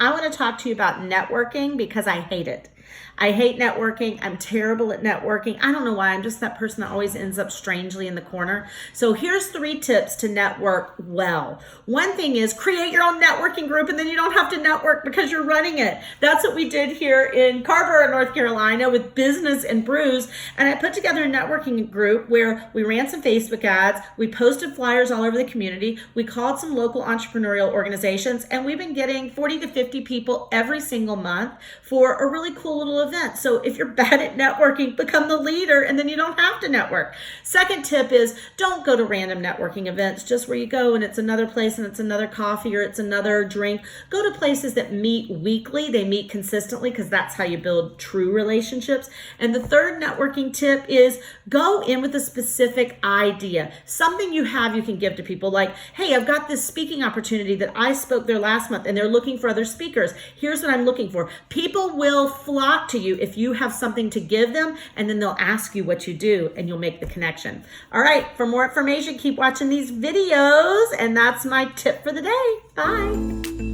I want to talk to you about networking because I hate it. I hate networking. I'm terrible at networking. I don't know why. I'm just that person that always ends up strangely in the corner. So here's 3 tips to network well. One thing is create your own networking group, and then you don't have to network because you're running it. That's what we did here in Carrboro, North Carolina with Business and Brews. And I put together a networking group where we ran some Facebook ads. We posted flyers all over the community. We called some local entrepreneurial organizations, and we've been getting 40 to 50 people every single month for a really cool little event. So if you're bad at networking, become the leader, and then you don't have to network. Second tip is don't go to random networking events just where you go and it's another place and it's another coffee or it's another drink. Go to places that meet weekly. They meet consistently because that's how you build true relationships. And the third networking tip is go in with a specific idea, something you have you can give to people, like, hey, I've got this speaking opportunity that I spoke there last month and they're looking for other speakers. Here's what I'm looking for. People will flock to you if you have something to give them, and then they'll ask you what you do and you'll make the connection. All right, for more information, keep watching these videos, and that's my tip for the day. Bye.